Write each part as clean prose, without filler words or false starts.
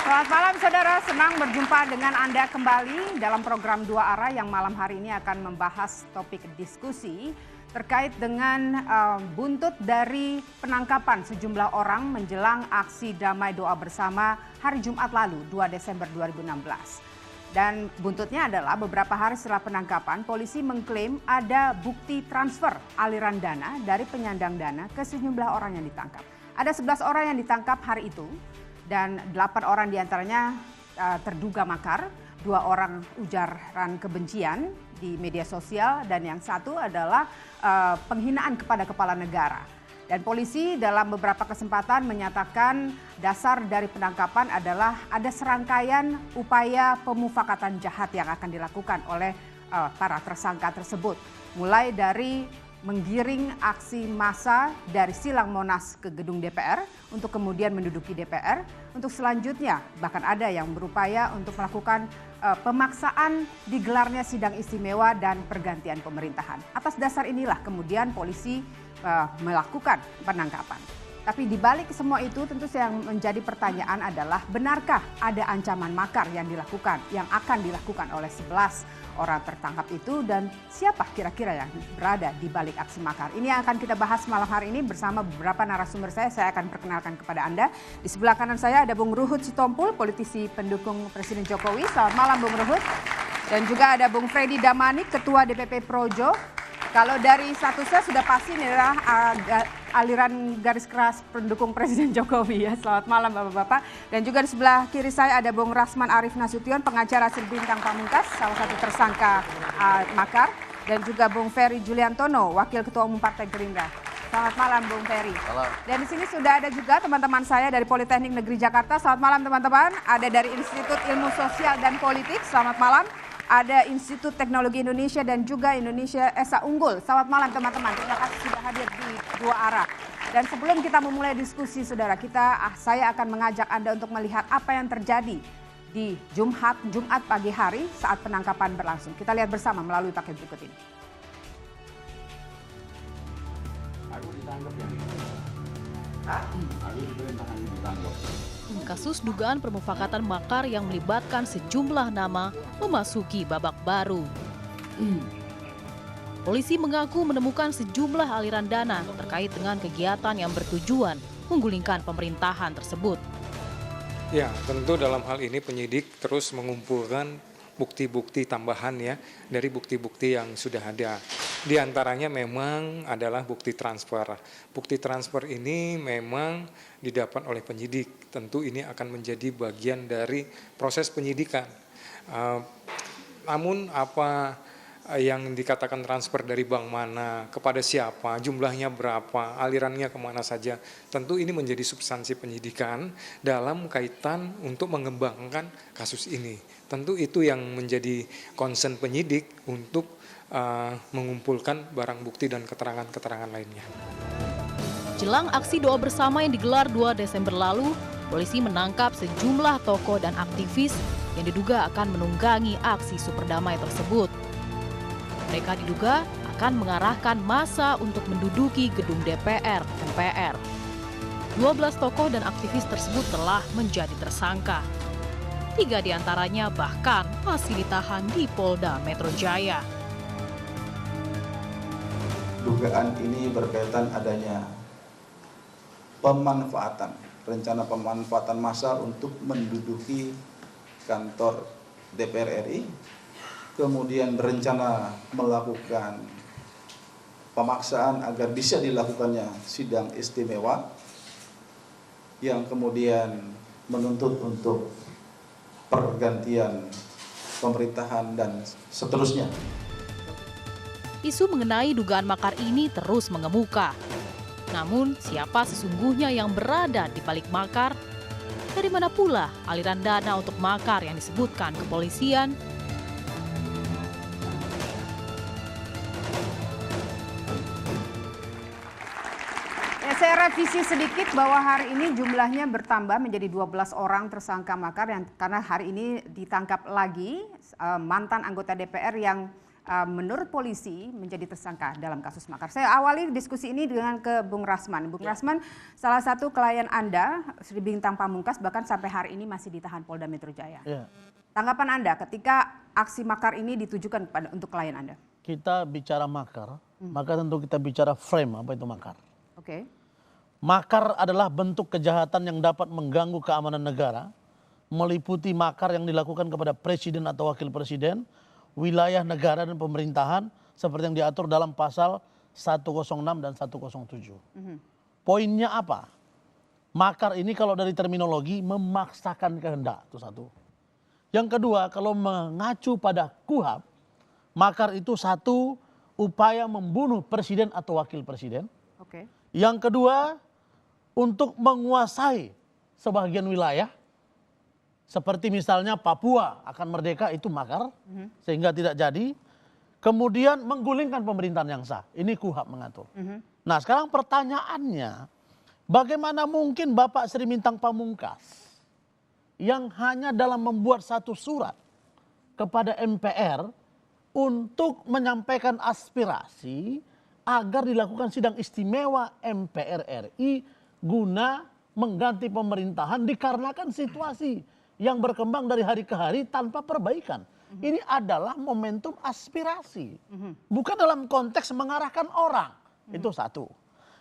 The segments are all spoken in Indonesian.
Selamat malam saudara, senang berjumpa dengan Anda kembali dalam program Dua Arah yang malam hari ini akan membahas topik diskusi terkait dengan buntut dari penangkapan sejumlah orang menjelang aksi damai doa bersama hari Jumat lalu 2 Desember 2016. Dan buntutnya adalah beberapa hari setelah penangkapan, polisi mengklaim ada bukti transfer aliran dana dari penyandang dana ke sejumlah orang yang ditangkap. Ada 11 orang yang ditangkap hari itu dan 8 orang diantaranya terduga makar, 2 orang ujaran kebencian di media sosial dan yang satu adalah penghinaan kepada kepala negara. Dan polisi dalam beberapa kesempatan menyatakan dasar dari penangkapan adalah ada serangkaian upaya pemufakatan jahat yang akan dilakukan oleh para tersangka tersebut. Mulai dari menggiring aksi massa dari Silang Monas ke gedung DPR untuk kemudian menduduki DPR. Untuk selanjutnya bahkan ada yang berupaya untuk melakukan pemaksaan digelarnya sidang istimewa dan pergantian pemerintahan. Atas dasar inilah kemudian polisi melakukan penangkapan. Tapi di balik semua itu tentu yang menjadi pertanyaan adalah benarkah ada ancaman makar yang akan dilakukan oleh 11 orang tertangkap itu dan siapa kira-kira yang berada di balik aksi makar. Ini yang akan kita bahas malam hari ini bersama beberapa narasumber saya akan perkenalkan kepada Anda. Di sebelah kanan saya ada Bung Ruhut Sitompul, politisi pendukung Presiden Jokowi. Selamat malam Bung Ruhut. Dan juga ada Bung Freddy Damanik, Ketua DPP Projo. Kalau dari statusnya sudah pasti ini adalah aliran garis keras pendukung Presiden Jokowi ya. Selamat malam Bapak-Bapak. Dan juga di sebelah kiri saya ada Bung Rasman Arif Nasution, pengacara Bintang Pamungkas, salah satu tersangka makar. Dan juga Bung Ferry Juliantono, Wakil Ketua Umum Partai Gerindra. Selamat malam Bung Ferry. Dan di sini sudah ada juga teman-teman saya dari Politeknik Negeri Jakarta. Selamat malam teman-teman. Ada dari Institut Ilmu Sosial dan Politik. Selamat malam. Ada Institut Teknologi Indonesia dan juga Indonesia Esa Unggul. Selamat malam teman-teman, terima kasih sudah hadir di Dua Arah. Dan sebelum kita memulai diskusi saudara, saya akan mengajak Anda untuk melihat apa yang terjadi di Jumat pagi hari saat penangkapan berlangsung. Kita lihat bersama melalui paket berikut ini. Aku ditangkap ya. Aku diperintahkan ditangkap. Kasus dugaan permufakatan makar yang melibatkan sejumlah nama memasuki babak baru. Polisi mengaku menemukan sejumlah aliran dana terkait dengan kegiatan yang bertujuan menggulingkan pemerintahan tersebut. Ya, tentu dalam hal ini penyidik terus mengumpulkan bukti-bukti tambahan ya dari bukti-bukti yang sudah ada. Di antaranya memang adalah bukti transfer. Bukti transfer ini memang didapat oleh penyidik. Tentu ini akan menjadi bagian dari proses penyidikan. Namun apa yang dikatakan transfer dari bank mana, kepada siapa, jumlahnya berapa, alirannya kemana saja. Tentu ini menjadi substansi penyidikan dalam kaitan untuk mengembangkan kasus ini. Tentu itu yang menjadi concern penyidik untuk mengumpulkan barang bukti dan keterangan-keterangan lainnya. Jelang aksi doa bersama yang digelar 2 Desember lalu, polisi menangkap sejumlah tokoh dan aktivis yang diduga akan menunggangi aksi super damai tersebut. Mereka diduga akan mengarahkan massa untuk menduduki gedung DPR MPR. 12 tokoh dan aktivis tersebut telah menjadi tersangka. 3 diantaranya bahkan masih ditahan di Polda Metro Jaya. Dugaan ini berkaitan adanya rencana pemanfaatan massal untuk menduduki kantor DPR RI, kemudian berencana melakukan pemaksaan agar bisa dilakukannya sidang istimewa, yang kemudian menuntut untuk pergantian pemerintahan dan seterusnya. Isu mengenai dugaan makar ini terus mengemuka. Namun, siapa sesungguhnya yang berada di balik makar? Dari mana pula aliran dana untuk makar yang disebutkan kepolisian? Saya revisi sedikit bahwa hari ini jumlahnya bertambah menjadi 12 orang tersangka makar yang karena hari ini ditangkap lagi mantan anggota DPR yang menurut polisi menjadi tersangka dalam kasus makar. Saya awali diskusi ini dengan ke Bung Rasman. Bung Rasman, salah satu klien Anda, Sri Bintang Pamungkas, bahkan sampai hari ini masih ditahan Polda Metro Jaya. Tanggapan Anda ketika aksi makar ini ditujukan untuk klien Anda? Kita bicara makar, maka tentu kita bicara frame apa itu makar. Oke. Makar adalah bentuk kejahatan yang dapat mengganggu keamanan negara, meliputi makar yang dilakukan kepada presiden atau wakil presiden, wilayah negara dan pemerintahan seperti yang diatur dalam pasal 106 dan 107. Poinnya apa? Makar ini kalau dari terminologi memaksakan kehendak, itu satu. Yang kedua, kalau mengacu pada KUHP, makar itu satu, upaya membunuh presiden atau wakil presiden. Oke. Yang kedua, untuk menguasai sebagian wilayah, seperti misalnya Papua akan merdeka, itu makar, sehingga tidak jadi. Kemudian menggulingkan pemerintahan yang sah, ini KUHP mengatur. Nah sekarang pertanyaannya, bagaimana mungkin Bapak Sri Bintang Pamungkas yang hanya dalam membuat satu surat kepada MPR untuk menyampaikan aspirasi agar dilakukan sidang istimewa MPR RI guna mengganti pemerintahan dikarenakan situasi yang berkembang dari hari ke hari tanpa perbaikan. Ini adalah momentum aspirasi. Bukan dalam konteks mengarahkan orang. Itu satu.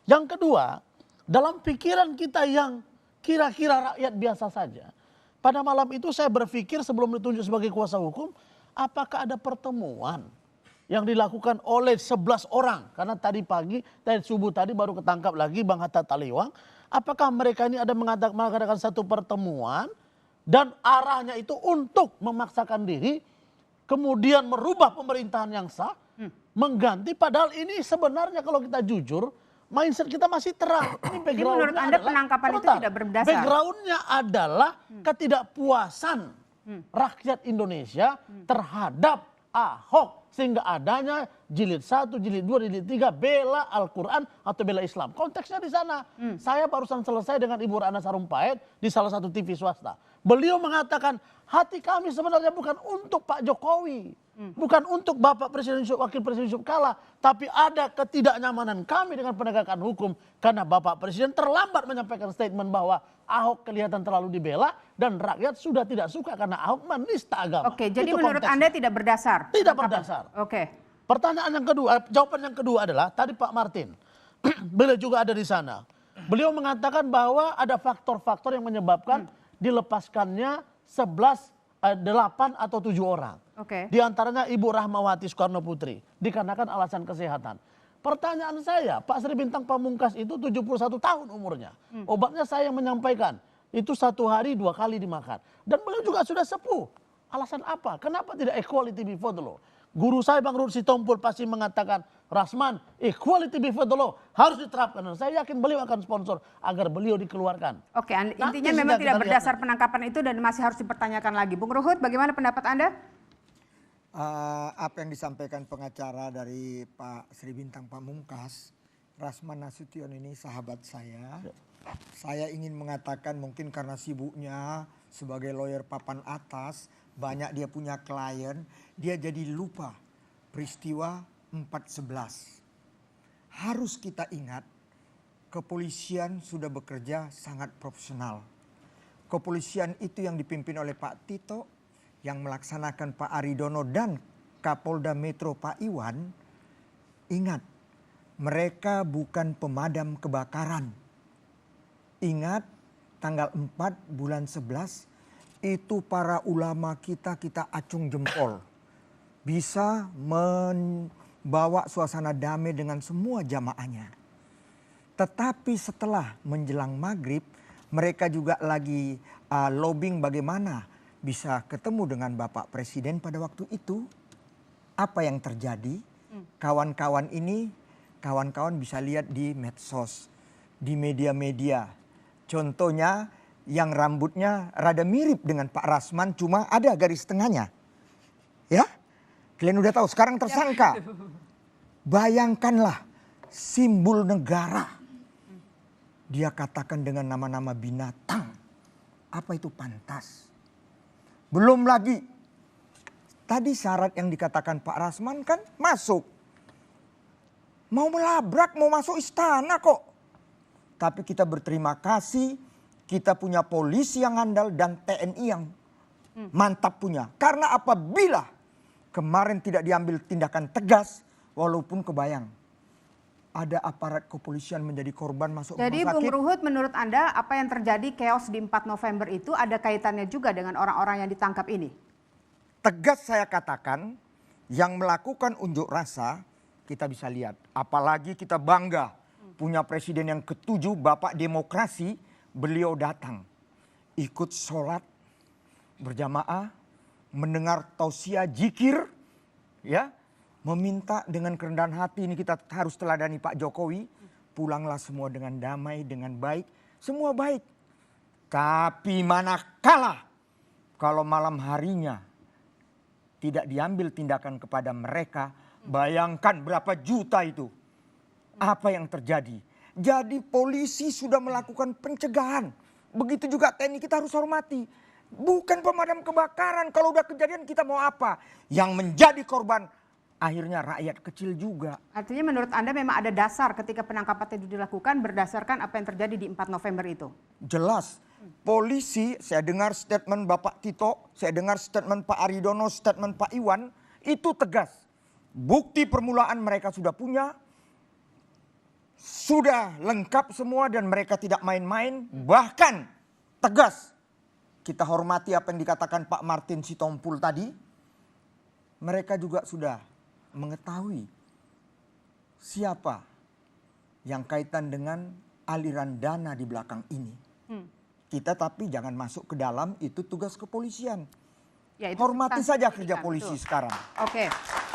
Yang kedua, dalam pikiran kita yang kira-kira rakyat biasa saja. Pada malam itu saya berpikir sebelum ditunjuk sebagai kuasa hukum, apakah ada pertemuan yang dilakukan oleh 11 orang. Karena tadi pagi, tadi subuh tadi baru ketangkap lagi Bang Hatta Taliwang. Apakah mereka ini ada mengadakan satu pertemuan dan arahnya itu untuk memaksakan diri, kemudian merubah pemerintahan yang sah, mengganti, padahal ini sebenarnya kalau kita jujur, mindset kita masih terang. Ini background-nya menurut Anda adalah, penangkapan itu tidak berdasar? Background-nya adalah ketidakpuasan rakyat Indonesia terhadap Ahok, sehingga adanya jilid 1, jilid 2, jilid 3 bela Al-Quran atau bela Islam. Konteksnya di sana. Saya barusan selesai dengan Ibu Ratna Sarumpait di salah satu TV swasta. Beliau mengatakan hati kami sebenarnya bukan untuk Pak Jokowi. Bukan untuk Bapak Presiden Yusuf, Wakil Presiden Yusuf Kala. Tapi ada ketidaknyamanan kami dengan penegakan hukum. Karena Bapak Presiden terlambat menyampaikan statement bahwa Ahok kelihatan terlalu dibela. Dan rakyat sudah tidak suka karena Ahok menista agama. Oke, jadi itu menurut konteksnya. Anda tidak berdasar? Tidak berdasar. Oke. Pertanyaan yang kedua, jawaban yang kedua adalah tadi Pak Martin. Beliau juga ada di sana. Beliau mengatakan bahwa ada faktor-faktor yang menyebabkan dilepaskannya 8 atau 7 orang. Oke. Di antaranya Ibu Rahmawati Soekarno Putri. Dikarenakan alasan kesehatan. Pertanyaan saya, Pak Sri Bintang Pamungkas itu 71 tahun umurnya. Obatnya saya yang menyampaikan. Itu 1 hari 2 kali dimakan. Dan beliau juga sudah sepuh. Alasan apa? Kenapa tidak equality before the law? Guru saya Bang Ruth Sitompul pasti mengatakan, Rasman, equality before the law harus diterapkan. Dan saya yakin beliau akan sponsor agar beliau dikeluarkan. Oke, intinya memang tidak berdasar penangkapan itu dan masih harus dipertanyakan lagi. Bung Ruhut, bagaimana pendapat Anda? Apa yang disampaikan pengacara dari Pak Sri Bintang Pamungkas, Rasman Nasution ini sahabat saya. Saya ingin mengatakan mungkin karena sibuknya sebagai lawyer papan atas, banyak dia punya klien, dia jadi lupa peristiwa 4/11. Harus kita ingat, kepolisian sudah bekerja sangat profesional. Kepolisian itu yang dipimpin oleh Pak Tito, yang melaksanakan Pak Aridono dan Kapolda Metro Pak Iwan. Ingat, mereka bukan pemadam kebakaran. Ingat, tanggal 4 bulan 11 itu para ulama kita acung jempol. Bisa membawa suasana damai dengan semua jamaahnya. Tetapi setelah menjelang maghrib, mereka juga lagi lobbying bagaimana bisa ketemu dengan Bapak Presiden pada waktu itu. Apa yang terjadi? Kawan-kawan ini, kawan-kawan bisa lihat di medsos, di media-media. Contohnya yang rambutnya rada mirip dengan Pak Rasman, cuma ada garis tengahnya. Ya, kalian udah tahu sekarang tersangka. Bayangkanlah simbol negara. Dia katakan dengan nama-nama binatang. Apa itu pantas? Belum lagi Tadi syarat yang dikatakan Pak Rasman kan masuk. Mau melabrak, mau masuk istana kok. Tapi kita berterima kasih, kita punya polisi yang handal dan TNI yang mantap punya. Karena apabila kemarin tidak diambil tindakan tegas, walaupun kebayang ada aparat kepolisian menjadi korban masuk Jadi rumah sakit. Bung Ruhut, menurut Anda apa yang terjadi chaos di 4 November itu ada kaitannya juga dengan orang-orang yang ditangkap ini? Tegas saya katakan, yang melakukan unjuk rasa kita bisa lihat. Apalagi kita bangga punya presiden yang ke-7, Bapak Demokrasi, beliau datang. Ikut sholat berjamaah, mendengar tausiah zikir, ya, meminta dengan kerendahan hati. Ini kita harus teladani Pak Jokowi. Pulanglah semua dengan damai, dengan baik. Semua baik. Tapi manakala kalau malam harinya tidak diambil tindakan kepada mereka, bayangkan berapa juta itu. Apa yang terjadi? Jadi polisi sudah melakukan pencegahan. Begitu juga TNI, kita harus hormati. Bukan pemadam kebakaran. Kalau udah kejadian kita mau apa? Yang menjadi korban akhirnya rakyat kecil juga. Artinya menurut Anda memang ada dasar ketika penangkapan itu dilakukan berdasarkan apa yang terjadi di 4 November itu? Jelas. Polisi, saya dengar statement Bapak Tito, saya dengar statement Pak Aridono, statement Pak Iwan, itu tegas. Bukti permulaan mereka sudah punya, sudah lengkap semua dan mereka tidak main-main, bahkan tegas. Kita hormati apa yang dikatakan Pak Martin Sitompul tadi. Mereka juga sudah mengetahui siapa yang kaitan dengan aliran dana di belakang ini. Kita tapi jangan masuk ke dalam, itu tugas kepolisian. Ya, itu Hormati substansi saja kerja penyidikan, polisi betul. sekarang. Oke,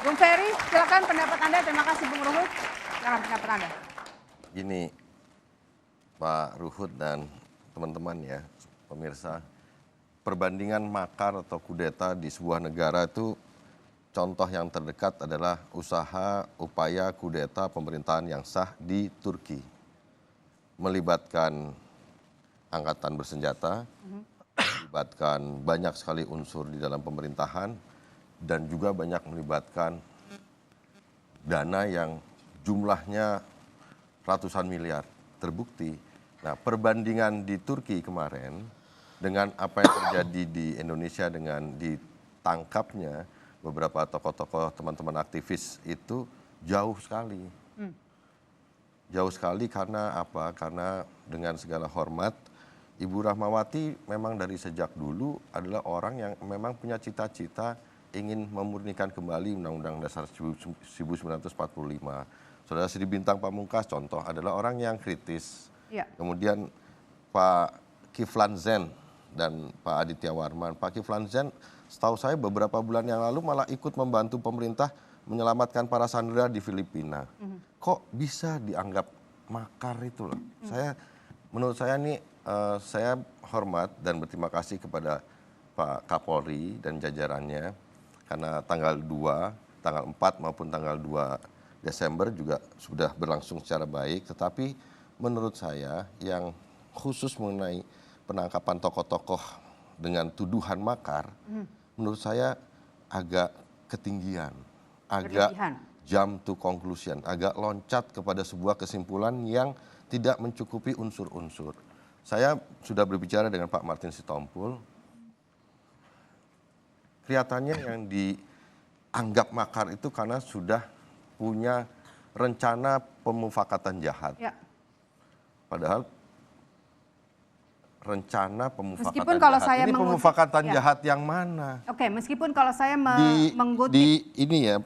Bung Ferry, silakan pendapat Anda. Terima kasih Bung Ruhut. Silakan pendapat Anda. Gini, Pak Ruhut dan teman-teman ya, pemirsa, perbandingan makar atau kudeta di sebuah negara itu contoh yang terdekat adalah usaha upaya kudeta pemerintahan yang sah di Turki. Melibatkan angkatan bersenjata, melibatkan banyak sekali unsur di dalam pemerintahan, dan juga banyak melibatkan dana yang jumlahnya ratusan miliar. Terbukti. Nah, perbandingan di Turki kemarin dengan apa yang terjadi di Indonesia dengan ditangkapnya beberapa tokoh-tokoh teman-teman aktivis itu jauh sekali. Jauh sekali karena apa? Karena dengan segala hormat, Ibu Rahmawati memang dari sejak dulu adalah orang yang memang punya cita-cita ingin memurnikan kembali Undang-Undang Dasar 1945. Saudara Sri Bintang Pamungkas contoh adalah orang yang kritis. Ya. Kemudian Pak Kiflan Zen dan Pak Aditya Warman. Pak Kiflan Zen setahu saya beberapa bulan yang lalu malah ikut membantu pemerintah menyelamatkan para sandera di Filipina. Kok bisa dianggap makar itu loh? Menurut saya nih, saya hormat dan berterima kasih kepada Pak Kapolri dan jajarannya karena tanggal 2, tanggal 4 maupun tanggal 2 Desember juga sudah berlangsung secara baik. Tetapi menurut saya yang khusus mengenai penangkapan tokoh-tokoh dengan tuduhan makar, menurut saya agak ketinggian, agak jump to conclusion, agak loncat kepada sebuah kesimpulan yang tidak mencukupi unsur-unsur. Saya sudah berbicara dengan Pak Martin Sitompul. Kelihatannya yang dianggap makar itu karena sudah punya rencana pemufakatan jahat. Ya. Padahal rencana pemufakatan meskipun kalau jahat. Saya ini pemufakatan jahat yang mana? Oke, meskipun kalau saya mengutip di ini ya,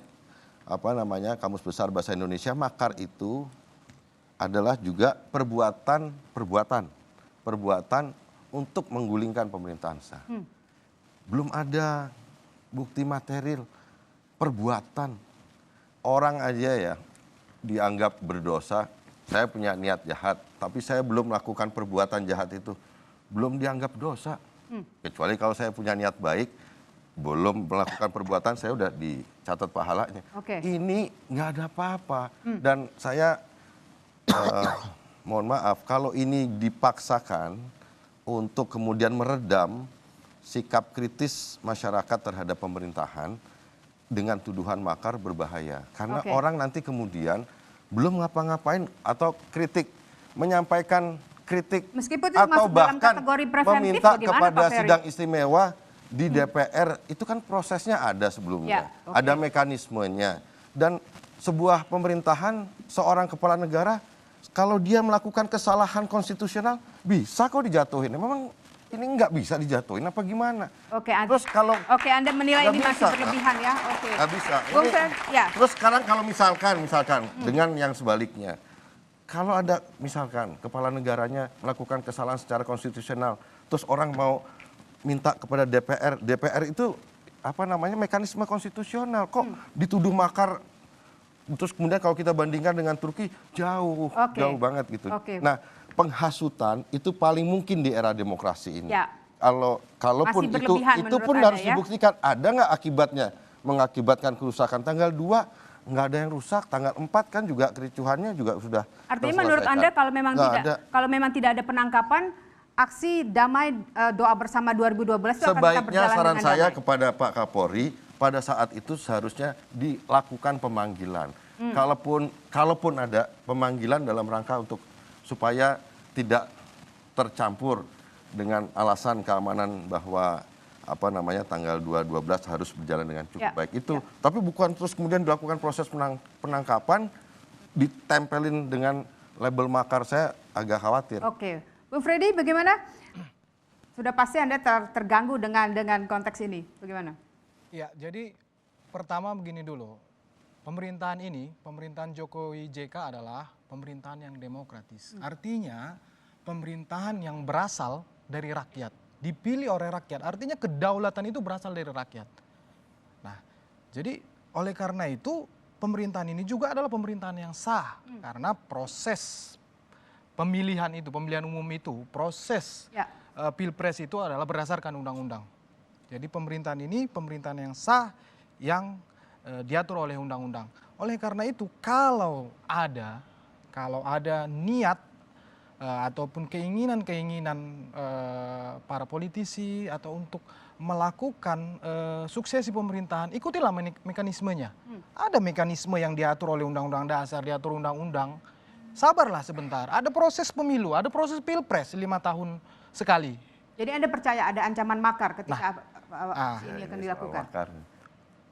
apa namanya, Kamus Besar Bahasa Indonesia, makar itu adalah juga perbuatan untuk menggulingkan pemerintahan sah. Belum ada bukti material, perbuatan. Orang aja ya dianggap berdosa, saya punya niat jahat, tapi saya belum melakukan perbuatan jahat itu, belum dianggap dosa. Kecuali kalau saya punya niat baik, belum melakukan perbuatan, saya udah dicatat pahalanya. Ini nggak ada apa-apa. Dan saya mohon maaf, kalau ini dipaksakan untuk kemudian meredam sikap kritis masyarakat terhadap pemerintahan, dengan tuduhan makar berbahaya. Karena orang nanti kemudian belum ngapa-ngapain atau menyampaikan kritik meskipun itu atau masuk dalam bahkan kategori preventif, meminta bagaimana, kepada Pak Ferry? sidang istimewa di DPR, itu kan prosesnya ada sebelumnya. Ada mekanismenya. Dan sebuah pemerintahan, seorang kepala negara, kalau dia melakukan kesalahan konstitusional, bisa kok dijatuhin. Memang ini nggak bisa dijatuhin apa gimana? Terus kalau Anda menilai ini masih berlebihan ya? Nggak bisa. Ya. Terus sekarang kalau misalkan dengan yang sebaliknya, kalau ada misalkan kepala negaranya melakukan kesalahan secara konstitusional, terus orang mau minta kepada DPR itu mekanisme konstitusional, kok dituduh makar. Terus kemudian kalau kita bandingkan dengan Turki jauh banget gitu. Nah, penghasutan itu paling mungkin di era demokrasi ini. Ya. Kalaupun itu pun harus dibuktikan ada nggak akibatnya, mengakibatkan kerusakan. Tanggal 2 nggak ada yang rusak, tanggal 4 kan juga kericuhannya juga sudah. Artinya menurut Anda kalau memang tidak ada penangkapan, aksi damai doa bersama 2012 itu akan tetap berjalan dengan damai? Sebaiknya saran saya kepada Pak Kapolri, pada saat itu seharusnya dilakukan pemanggilan. Kalaupun ada pemanggilan dalam rangka supaya tidak tercampur dengan alasan keamanan bahwa tanggal 2/12 harus berjalan dengan cukup baik itu. Tapi bukan terus kemudian dilakukan proses penangkapan ditempelin dengan label makar, saya agak khawatir. Bung Freddy bagaimana? Sudah pasti Anda terganggu dengan konteks ini. Bagaimana? Ya, jadi pertama begini dulu. Pemerintahan Jokowi JK adalah pemerintahan yang demokratis. Artinya pemerintahan yang berasal dari rakyat, dipilih oleh rakyat. Artinya kedaulatan itu berasal dari rakyat. Nah, jadi oleh karena itu pemerintahan ini juga adalah pemerintahan yang sah. Karena proses pemilihan umum itu, proses pilpres itu adalah berdasarkan undang-undang. Jadi pemerintahan ini pemerintahan yang sah yang diatur oleh undang-undang. Oleh karena itu kalau ada niat ataupun keinginan para politisi atau untuk melakukan suksesi pemerintahan, ikutilah mekanismenya. Ada mekanisme yang diatur oleh Undang-Undang Dasar, diatur undang-undang. Sabarlah sebentar, ada proses pemilu, ada proses pilpres 5 tahun sekali. Jadi Anda percaya ada ancaman makar ketika ini akan dilakukan?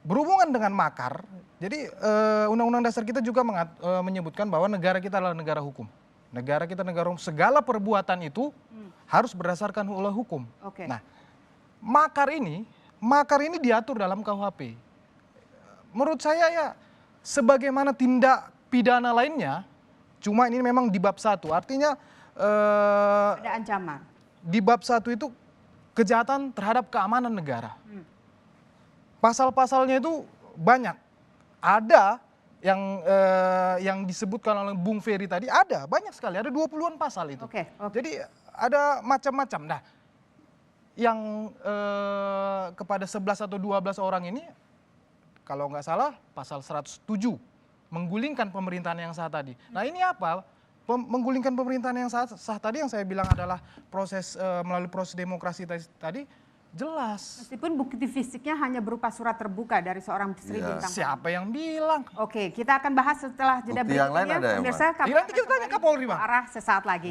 Berhubungan dengan makar, jadi Undang-Undang Dasar kita juga menyebutkan bahwa negara kita adalah negara hukum. Negara kita negara hukum, segala perbuatan itu harus berdasarkan oleh hukum. Nah, makar ini diatur dalam KUHP. Menurut saya ya, sebagaimana tindak pidana lainnya, cuma ini memang di bab 1. Artinya ada ancaman. Di bab 1 itu kejahatan terhadap keamanan negara. Pasal-pasalnya itu banyak. Ada yang disebutkan oleh Bung Ferry tadi, ada banyak sekali, ada 20-an pasal itu. Jadi ada macam-macam. Nah, yang kepada 11 atau 12 orang ini, kalau nggak salah pasal 107, menggulingkan pemerintahan yang sah tadi. Nah ini apa? Menggulingkan pemerintahan yang sah tadi yang saya bilang adalah melalui proses demokrasi tadi, jelas. Meskipun bukti fisiknya hanya berupa surat terbuka dari seorang Sri Bintang. Siapa yang bilang? Kita akan bahas setelah jeda berikutnya. Pemirsa, nanti kita tanya Kapolri, Bang. Arah sesaat lagi.